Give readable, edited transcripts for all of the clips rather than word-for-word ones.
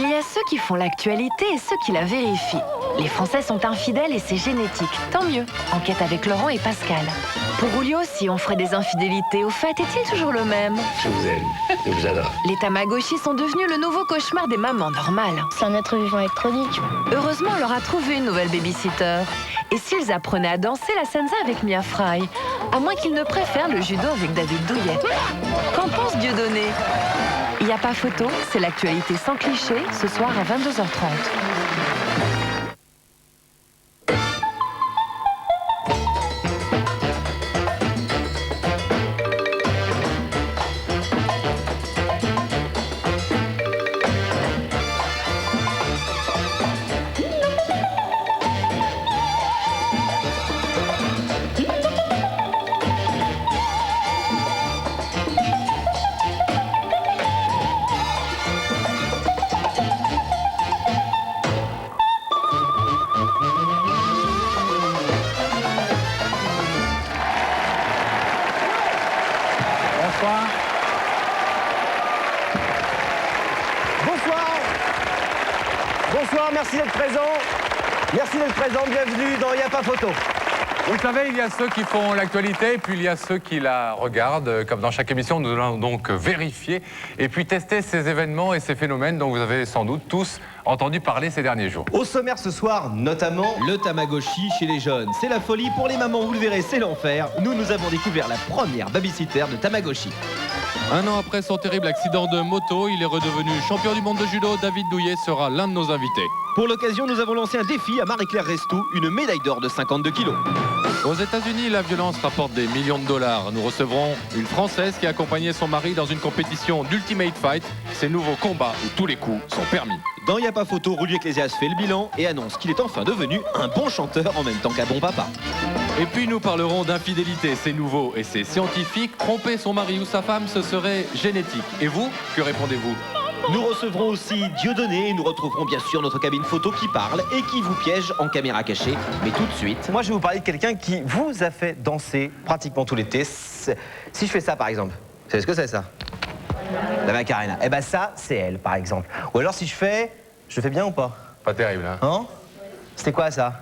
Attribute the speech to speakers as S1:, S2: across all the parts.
S1: Il y a ceux qui font l'actualité et ceux qui la vérifient. Les Français sont infidèles et c'est génétique. Tant mieux. Enquête avec Laurent et Pascal. Pour Julio, si on ferait des infidélités, au fait, est-il toujours le même?
S2: Je vous aime. Je vous adore.
S1: Les Tamagotchi sont devenus le nouveau cauchemar des mamans normales.
S3: C'est un être vivant électronique.
S1: Heureusement, on leur a trouvé une nouvelle babysitter. Et s'ils apprenaient à danser la salsa avec Mia Fry? À moins qu'ils ne préfèrent le judo avec David Douillet. Qu'en pense Dieudonné? Il n'y a pas photo, c'est l'actualité sans cliché, ce soir à 22h30.
S4: Bonsoir, merci d'être présent. Merci d'être présent, bienvenue dans Il n'y a pas photo.
S5: Vous le savez, il y a ceux qui font l'actualité et puis il y a ceux qui la regardent. Comme dans chaque émission, nous allons donc vérifier et puis tester ces événements et ces phénomènes dont vous avez sans doute tous entendu parler ces derniers jours.
S4: Au sommaire ce soir, notamment...
S6: Le Tamagotchi chez les jeunes, c'est la folie. Pour les mamans, vous le verrez, c'est l'enfer. Nous avons découvert la première babysitter de Tamagotchi.
S7: Un an après son terrible accident de moto, il est redevenu champion du monde de judo. David Douillet sera l'un de nos invités.
S6: Pour l'occasion, nous avons lancé un défi à Marie-Claire Restou, une médaille d'or de 52 kilos.
S7: Aux États-Unis, la violence rapporte des millions de dollars. Nous recevrons une Française qui a accompagné son mari dans une compétition d'Ultimate Fight. Ces nouveaux combats où tous les coups sont permis.
S6: Dans Il n'y a pas photo, Rudy Ecclésias fait le bilan et annonce qu'il est enfin devenu un bon chanteur en même temps qu'un bon papa.
S7: Et puis nous parlerons d'infidélité, c'est nouveau et c'est scientifique. Tromper son mari ou sa femme, ce serait génétique. Et vous, que répondez-vous ?
S6: Nous recevrons aussi Dieudonné et nous retrouverons bien sûr notre cabine photo qui parle et qui vous piège en caméra cachée. Mais tout de suite...
S4: Moi, je vais vous parler de quelqu'un qui vous a fait danser pratiquement tout l'été. Si je fais ça, par exemple, vous savez ce que c'est, ça? La Macarena. Eh ben ça, c'est elle, par exemple. Ou alors, si je fais bien ou pas?
S5: Pas terrible, hein?
S4: Hein? C'était quoi, ça?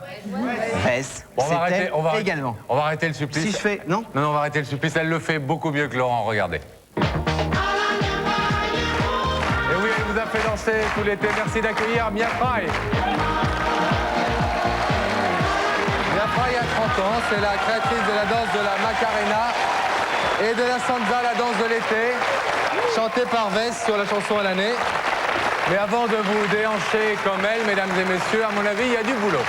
S4: Veste.
S5: Bon, on va arrêter,
S4: également.
S5: On va arrêter le supplice.
S4: Si je fais... Non?
S5: Non, on va arrêter le supplice. Elle le fait beaucoup mieux que Laurent, regardez. Et oui, elle vous a fait danser tout l'été. Merci d'accueillir Mia Fry. Mia Fry a 30 ans, c'est la créatrice de la danse de la Macarena et de la Sansa, la danse de l'été, chantée par Vest sur la chanson à l'année. Mais avant de vous déhancher comme elle, mesdames et messieurs, à mon avis, il y a du boulot.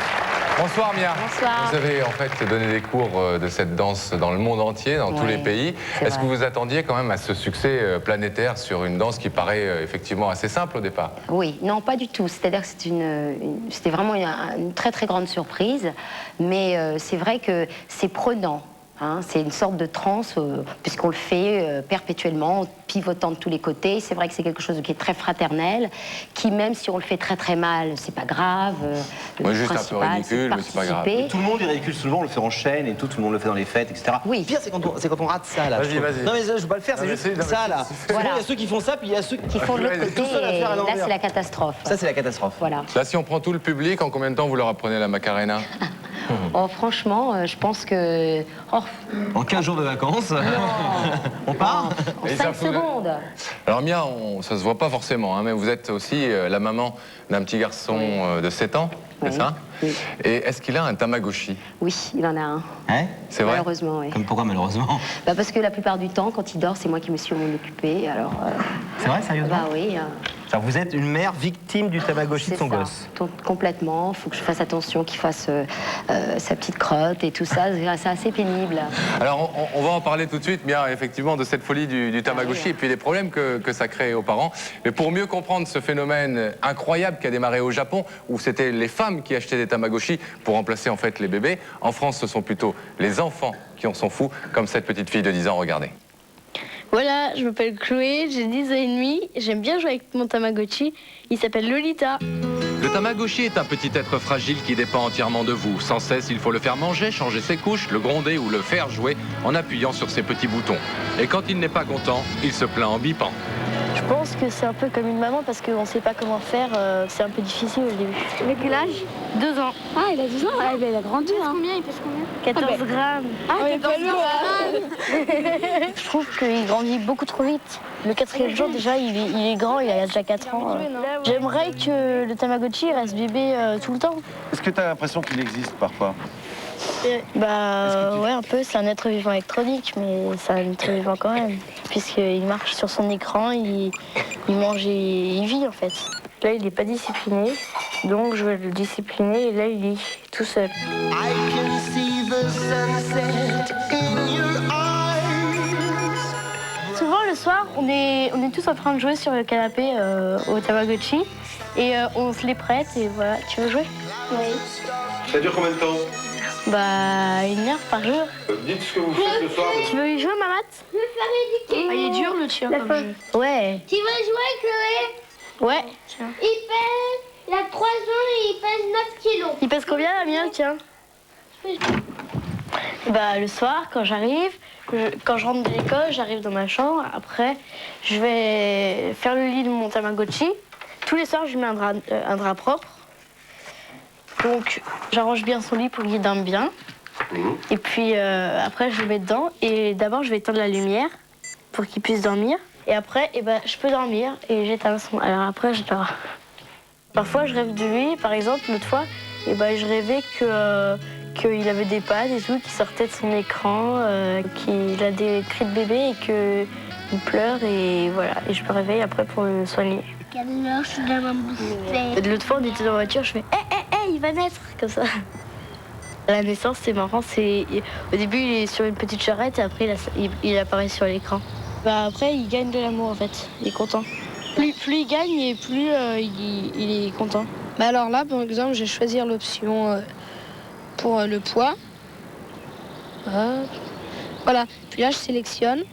S5: Bonsoir Mia.
S3: Bonsoir.
S5: Vous avez en fait donné des cours de cette danse dans le monde entier, dans tous les pays. Est-ce que vous attendiez quand même à ce succès planétaire sur une danse qui paraît effectivement assez simple au départ?
S3: Oui, non, pas du tout. C'est-à-dire que c'était vraiment une très très grande surprise. Mais c'est vrai que c'est prenant. Hein, c'est une sorte de transe, puisqu'on le fait perpétuellement, pivotant de tous les côtés. C'est vrai que c'est quelque chose qui est très fraternel, qui même si on le fait très très mal, c'est pas grave.
S5: Juste un peu ridicule, mais c'est pas grave.
S4: Tout le monde est ridicule, souvent on le fait en chaîne et tout le monde le fait dans les fêtes, etc.
S3: Oui.
S4: Le pire, c'est quand on rate ça, là.
S5: Vas-y, vas-y.
S4: Non, mais je veux pas le faire, c'est juste ça, là.
S3: Voilà.
S4: Il y a ceux qui font ça, puis il y a ceux
S3: Qui font de l'autre côté,
S4: tout seul à faire à
S3: et là
S4: l'envers.
S3: c'est la catastrophe.
S4: Ça, c'est la catastrophe.
S3: Voilà.
S5: Là, si on prend tout le public, en combien de temps vous leur apprenez la Macarena?
S3: Oh, franchement, je pense que... Oh,
S4: En 15 jours de vacances, on part.
S3: en
S5: Et
S3: 5
S5: ça fout-
S3: secondes.
S5: Alors Mia, ça se voit pas forcément, hein, mais vous êtes aussi la maman d'un petit garçon de 7 ans, c'est
S3: Oui.
S5: ça?
S3: Oui.
S5: Et est-ce qu'il a un Tamagotchi?
S3: Oui, il en a un.
S4: Hein?
S5: C'est vrai?
S3: Malheureusement, oui.
S4: Comme pourquoi, malheureusement?
S3: Bah parce que la plupart du temps, quand il dort, c'est moi qui me suis m'en occuper. Alors,
S4: C'est vrai, sérieusement?
S3: bah oui.
S4: Alors, vous êtes une mère victime du Tamagotchi de
S3: C'est
S4: son
S3: ça.
S4: gosse.
S3: Complètement. Il faut que je fasse attention qu'il fasse sa petite crotte et tout ça. C'est assez pénible.
S5: Alors on va en parler tout de suite, Mia, effectivement, de cette folie du Tamagotchi
S3: oui.
S5: et puis les problèmes que ça crée aux parents. Mais pour mieux comprendre ce phénomène incroyable qui a démarré au Japon, où c'était les femmes qui achetaient des Tamagotchi pour remplacer en fait les bébés, en France, ce sont plutôt les enfants qui en sont fous, comme cette petite fille de 10 ans, regardez.
S8: Voilà, je m'appelle Chloé, j'ai 10 ans et demi, j'aime bien jouer avec mon Tamagotchi, il s'appelle Lolita.
S7: Le Tamagotchi est un petit être fragile qui dépend entièrement de vous. Sans cesse, il faut le faire manger, changer ses couches, le gronder ou le faire jouer en appuyant sur ses petits boutons. Et quand il n'est pas content, il se plaint en bipant.
S4: Je
S8: Je pense que c'est un peu comme une maman parce qu'on ne sait pas comment faire, c'est un peu difficile au début.
S9: Il a quel âge?
S8: 2 ans.
S9: Ah, il a 2 ans.
S8: Ah, ben, il a grandi.
S9: Il pèse combien?
S8: 14 grammes.
S9: Ah, 14 grammes.
S8: Je trouve qu'il grandit beaucoup trop vite. Le 4e jour, déjà, il est grand, il a déjà 4 ans. J'aimerais que le Tamagotchi reste bébé tout le temps.
S10: Est-ce que tu as l'impression qu'il existe parfois?
S8: Bah ouais, un peu, c'est un être vivant électronique, mais c'est un être vivant quand même. Puisqu'il marche sur son écran, il mange et il vit en fait. Là, il n'est pas discipliné, donc je vais le discipliner et là, il lit tout seul. Souvent, le soir, on est tous en train de jouer sur le canapé au Tamagotchi et on se les prête et voilà. Tu veux jouer? Oui.
S10: Ça dure combien de temps?
S8: Bah, 1 heure par jour.
S10: Dites ce que vous faites le soir.
S8: Tu veux y jouer, Mamat?
S9: Je veux faire éduquer.
S8: Il est dur le tien comme jeu. Ouais.
S9: Tu veux jouer, Chloé?
S8: Ouais.
S9: Il a 3 ans et il pèse 9 kilos.
S8: Il pèse combien la mienne, tiens? Bah, le soir, quand j'arrive, quand je rentre de l'école, j'arrive dans ma chambre. Après, je vais faire le lit de mon Tamagotchi. Tous les soirs, je lui mets un drap propre. Donc, j'arrange bien son lit pour qu'il dorme bien. Et puis, après, je le mets dedans. Et d'abord, je vais éteindre la lumière pour qu'il puisse dormir. Et après, je peux dormir et j'éteins le son. Alors après, je dors. Parfois, je rêve de lui. Par exemple, l'autre fois, je rêvais qu'il avait des pattes et tout, qu'il sortait de son écran, qu'il a des cris de bébé et qu'il pleure. Et voilà. Et je me réveille après pour le soigner. L'autre fois, on était dans la voiture, je fais il va naître, comme ça. À la naissance, c'est marrant. Au début, il est sur une petite charrette et après, il apparaît sur l'écran. Bah, après, il gagne de l'amour, en fait. Il est content. Plus il gagne et plus il est content.
S11: Bah alors là, par exemple, je vais choisir l'option pour le poids. Voilà. Puis là, je sélectionne.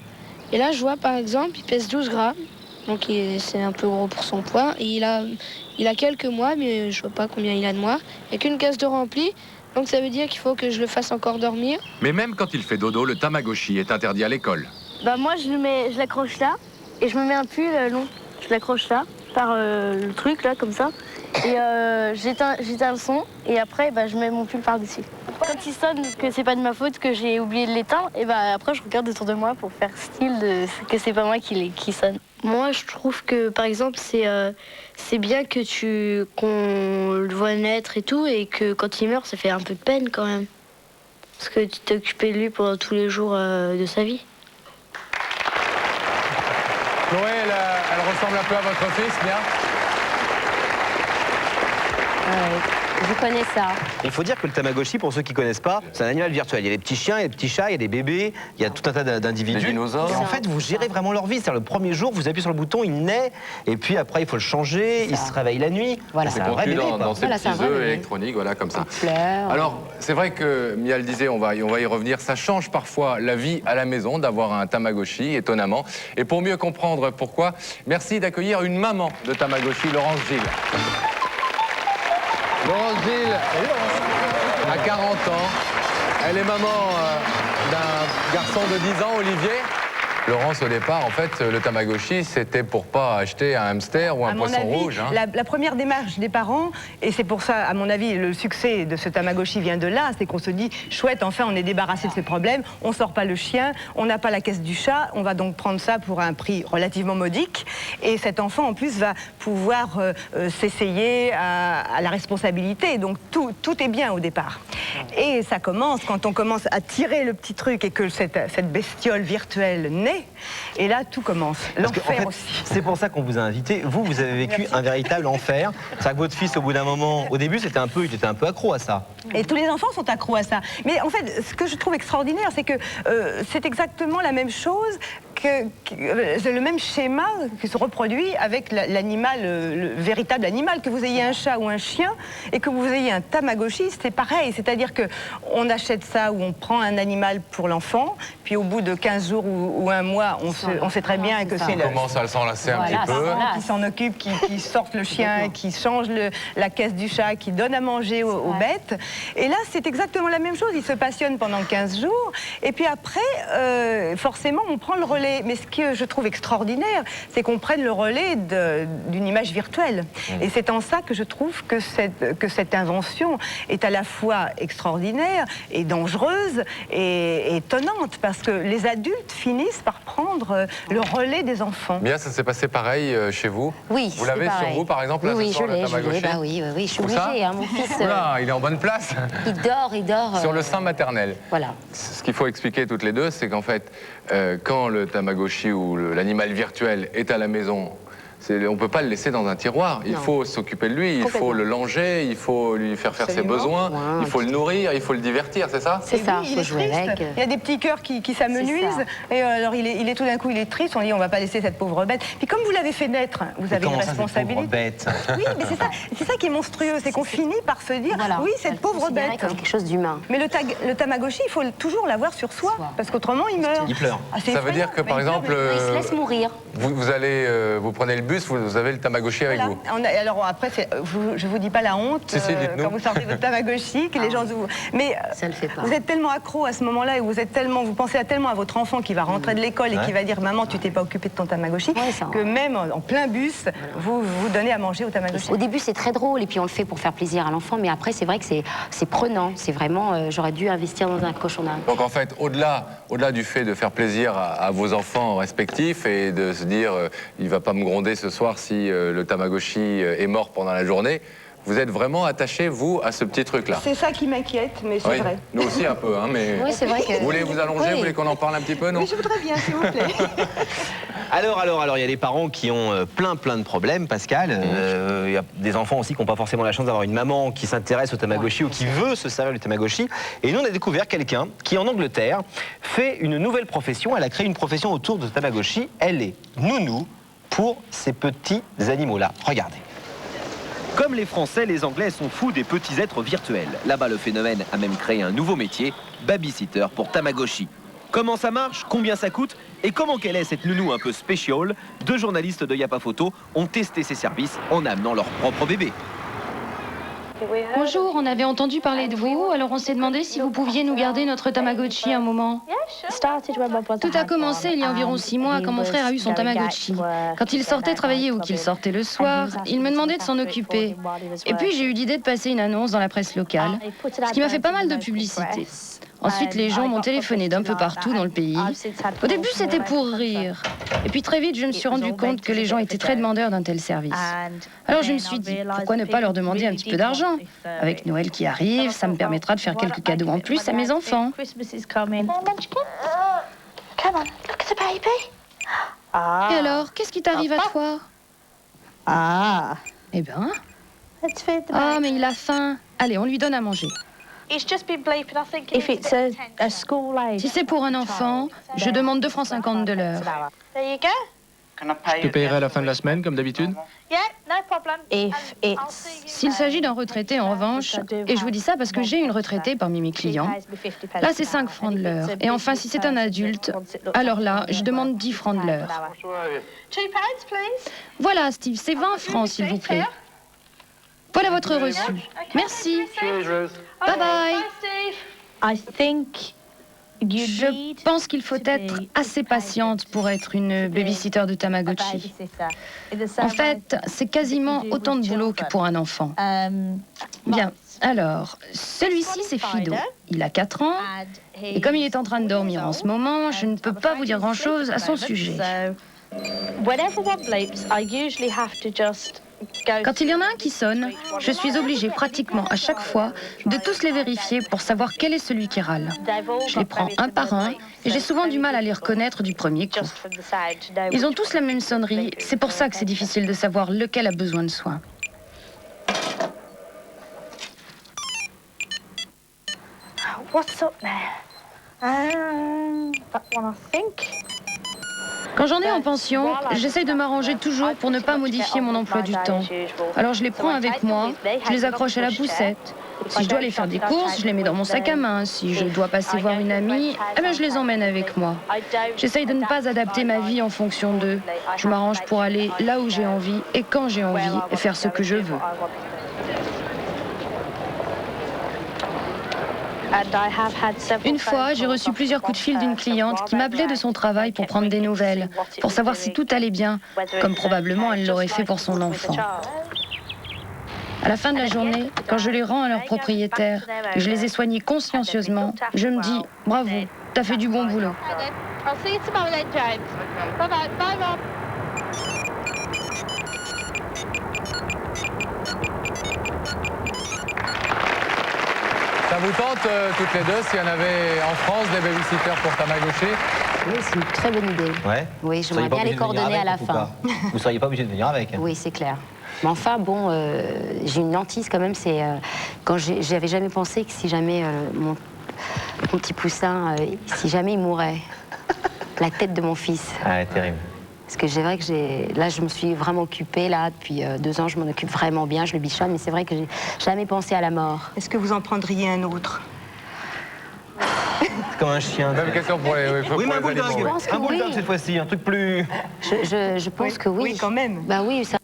S11: Et là, je vois, par exemple, il pèse 12 grammes. Donc c'est un peu gros pour son poids. Et il a quelques mois, mais je vois pas combien il a de mois. Il n'y a qu'une case de rempli. Donc ça veut dire qu'il faut que je le fasse encore dormir.
S12: Mais même quand il fait dodo, le Tamagotchi est interdit à l'école.
S8: Bah moi, je l'accroche là. Et je me mets un pull long. Je l'accroche là, par le truc, là, comme ça. Et j'éteins le son. Et après, je mets mon pull par-dessus. Quand il sonne, que c'est pas de ma faute, que j'ai oublié de l'éteindre, et après, je regarde autour de moi pour faire style que c'est pas moi qui sonne. Moi, je trouve que, par exemple, c'est bien qu'on le voit naître et tout, et que quand il meurt, ça fait un peu de peine quand même. Parce que tu t'es occupé de lui pendant tous les jours de sa vie.
S5: Chloé, elle ressemble un peu à votre fils, bien?
S1: Je connais ça.
S4: Il faut dire que le Tamagotchi, pour ceux qui ne connaissent pas, c'est un animal virtuel. Il y a des petits chiens, il y a des petits chats, il y a des bébés, il y a tout un tas d'individus.
S10: Des dinosaures.
S4: Et en fait, vous gérez vraiment leur vie. C'est-à-dire le premier jour, vous appuyez sur le bouton, il naît, et puis après, il faut le changer, il se réveille la nuit.
S1: Voilà.
S12: C'est contenu dans ces petits œufs électroniques, voilà, comme ça. Alors, c'est vrai que Mial disait, on va y revenir, ça change parfois la vie à la maison d'avoir un Tamagotchi, étonnamment. Et pour mieux comprendre pourquoi, merci d'accueillir une maman de Tamagotchi, Laurence Gilles.
S5: Laurence Gilles a 40 ans. Elle est maman d'un garçon de 10 ans, Olivier. Laurence, au départ, en fait, le Tamagotchi, c'était pour pas acheter un hamster ou un poisson rouge. Hein.
S13: La première démarche des parents, et c'est pour ça, à mon avis, le succès de ce Tamagotchi vient de là, c'est qu'on se dit, chouette, enfin, on est débarrassé de ces problèmes, on sort pas le chien, on n'a pas la caisse du chat, on va donc prendre ça pour un prix relativement modique, et cet enfant, en plus, va pouvoir s'essayer à la responsabilité, donc tout est bien au départ. Et ça commence, quand on commence à tirer le petit truc et que cette bestiole virtuelle naît, et là, tout commence. L'enfer aussi.
S4: C'est pour ça qu'on vous a invité. Vous avez vécu un véritable enfer. C'est que votre fils, au bout d'un moment, au début, il était un peu accro à ça.
S13: Et tous les enfants sont accros à ça. Mais en fait, ce que je trouve extraordinaire, c'est que c'est exactement la même chose, c'est le même schéma qui se reproduit avec l'animal, le véritable animal. Que vous ayez un chat ou un chien et que vous ayez un Tamagotchi, c'est pareil. C'est-à-dire qu'on achète ça ou on prend un animal pour l'enfant, puis au bout de 15 jours ou un mois, on sait très bien que c'est
S12: On commence à le s'enlacer un petit peu.
S13: Qui s'en occupe, qui sortent le chien, qui change la caisse du chat, qui donne à manger aux bêtes. Et là, c'est exactement la même chose. Il se passionne pendant 15 jours. Et puis après, forcément, on prend le relais. Mais ce que je trouve extraordinaire, c'est qu'on prenne le relais d'une image virtuelle. Et c'est en ça que je trouve que cette invention est à la fois extraordinaire et dangereuse et étonnante, parce que les adultes finissent par prendre le relais des enfants.
S12: Bien, ça s'est passé pareil chez vous?
S3: Oui,
S12: vous l'avez sur vous, par exemple,
S3: oui,
S12: là, ce soir, le Tamagotchi?
S3: Bah oui, je suis obligée, hein, mon fils.
S12: Oula, il est en bonne place.
S3: Il dort.
S12: Sur le sein maternel.
S3: Voilà.
S12: Ce qu'il faut expliquer toutes les deux, c'est qu'en fait, quand le Tamagotchi ou l'animal virtuel est à la maison, on ne peut pas le laisser dans un tiroir. Il faut s'occuper de lui, il faut le langer, il faut lui faire ses besoins, il faut le nourrir, il faut le divertir, c'est ça?
S13: C'est ça, il faut jouer avec. Il y a des petits cœurs qui s'amenuisent. Et alors, il est tout d'un coup, il est triste. On dit, on ne va pas laisser cette pauvre bête. Puis comme vous l'avez fait naître, vous avez une responsabilité. Oui, mais c'est ça qui est monstrueux. C'est qu'on finit par se dire, oui, cette pauvre bête.
S3: Comme quelque chose d'humain.
S13: Mais le Tamagotchi, il faut toujours l'avoir sur soi. Parce qu'autrement, il meurt.
S4: Il pleure.
S12: Ça veut dire que, par exemple,
S3: il se laisse mourir.
S12: Vous prenez le bus, vous avez le Tamagotchi avec vous.
S13: Alors après, je vous dis pas la honte quand vous sortez votre Tamagotchi, que les gens vous... Mais
S3: ça le fait pas.
S13: Vous êtes tellement accro à ce moment-là et vous pensez tellement à votre enfant qui va rentrer de l'école et qui va dire maman, tu t'es pas occupé de ton Tamagotchi, que même en plein bus, vous donnez à manger au Tamagotchi.
S3: Au début, c'est très drôle et puis on le fait pour faire plaisir à l'enfant, mais après, c'est vrai que c'est prenant. C'est vraiment, j'aurais dû investir dans un cochon d'Inde.
S12: Donc en fait, au-delà du fait de faire plaisir à vos enfants respectifs et de se dire il va pas me gronder ce soir si le Tamagotchi est mort pendant la journée, vous êtes vraiment attaché, vous, à ce petit truc-là.
S13: C'est ça qui m'inquiète, mais c'est vrai.
S12: Nous aussi un peu, hein, mais...
S3: Oui, c'est vrai que...
S12: Vous voulez vous allonger, vous voulez qu'on en parle un petit peu, non?
S13: Oui, je voudrais bien, s'il vous plaît.
S4: Alors, il y a des parents qui ont plein de problèmes, Pascal. Il y a des enfants aussi qui n'ont pas forcément la chance d'avoir une maman qui s'intéresse au Tamagotchi ou qui veut se servir du Tamagotchi. Et nous, on a découvert quelqu'un qui, en Angleterre, fait une nouvelle profession. Elle a créé une profession autour de Tamagotchi. Elle est nounou pour ces petits animaux-là. Regardez.
S6: Comme les Français, les Anglais sont fous des petits êtres virtuels. Là-bas, le phénomène a même créé un nouveau métier, babysitter pour Tamagotchi. Comment ça marche? Combien ça coûte? Et comment qu'elle est cette nounou un peu spéciale? Deux journalistes de Yapa Photo ont testé ses services en amenant leur propre bébé.
S14: Bonjour, on avait entendu parler de vous, alors on s'est demandé si vous pouviez nous garder notre Tamagotchi un moment. Tout a commencé il y a environ 6 mois quand mon frère a eu son Tamagotchi. Quand il sortait travailler ou qu'il sortait le soir, il me demandait de s'en occuper. Et puis j'ai eu l'idée de passer une annonce dans la presse locale, ce qui m'a fait pas mal de publicité. Ensuite, les gens m'ont téléphoné d'un peu partout dans le pays. Au début, c'était pour rire. Et puis très vite, je me suis rendu compte que les gens étaient très demandeurs d'un tel service. Alors je me suis dit, pourquoi ne pas leur demander un petit peu d'argent? Avec Noël qui arrive, ça me permettra de faire quelques cadeaux en plus à mes enfants. Et alors, qu'est-ce qui t'arrive à toi? Eh ben... Ah, mais il a faim. Allez, on lui donne à manger. Si c'est pour un enfant, je demande 2,50 francs de l'heure.
S7: Je te payerai à la fin de la semaine, comme d'habitude?
S14: S'il s'agit d'un retraité, en revanche, et je vous dis ça parce que j'ai une retraitée parmi mes clients, là c'est 5 francs de l'heure. Et enfin, si c'est un adulte, alors là, je demande 10 francs de l'heure. Voilà, Steve, c'est 20 francs, s'il vous plaît. Voilà votre reçu. Merci. Bye bye. Je pense qu'il faut être assez patiente pour être une babysitter de Tamagotchi. En fait, c'est quasiment autant de boulot que pour un enfant. Bien, alors, celui-ci c'est Fido. Il a 4 ans, et comme il est en train de dormir en ce moment, je ne peux pas vous dire grand-chose à son sujet. Quand il y en a un qui sonne, je suis obligée pratiquement à chaque fois de tous les vérifier pour savoir quel est celui qui râle. Je les prends un par un et j'ai souvent du mal à les reconnaître du premier coup. Ils ont tous la même sonnerie, c'est pour ça que c'est difficile de savoir lequel a besoin de soins.
S8: What's up there? That one, I think.
S14: Quand j'en ai en pension, j'essaye de m'arranger toujours pour ne pas modifier mon emploi du temps. Alors je les prends avec moi, je les accroche à la poussette. Si je dois aller faire des courses, je les mets dans mon sac à main. Si je dois passer voir une amie, eh ben je les emmène avec moi. J'essaye de ne pas adapter ma vie en fonction d'eux. Je m'arrange pour aller là où j'ai envie et quand j'ai envie et faire ce que je veux. Une fois, j'ai reçu plusieurs coups de fil d'une cliente qui m'appelait de son travail pour prendre des nouvelles, pour savoir si tout allait bien, comme probablement elle l'aurait fait pour son enfant. À la fin de la journée, quand je les rends à leur propriétaire, et je les ai soignés consciencieusement, je me dis « Bravo, t'as fait du bon boulot ».
S12: Ça vous tente toutes les deux, s'il y en avait en France des babysitters pour Tamagotchi?
S3: Oui, c'est une très bonne idée.
S4: Ouais.
S3: Oui, j'aimerais bien les coordonner à la fin.
S4: Vous ne seriez pas obligé de venir avec.
S3: Oui, c'est clair. Mais enfin, bon, j'ai une hantise quand même, c'est quand j'avais jamais pensé que si jamais mon petit poussin, si jamais il mourait, la tête de mon fils.
S4: Ah, terrible.
S3: Parce que c'est vrai que là, je me suis vraiment occupée, là, depuis 2 ans, je m'en occupe vraiment bien, je le bichonne, mais c'est vrai que j'ai jamais pensé à la mort.
S13: Est-ce que vous en prendriez un autre?
S4: C'est comme un chien.
S12: Même question pour les,
S4: oui, mais un bulldog.
S3: Je pense que
S4: Un bulldog
S3: oui.
S4: cette fois-ci, un truc plus...
S3: Je pense que oui.
S13: Oui, quand même.
S3: Bah oui, ça...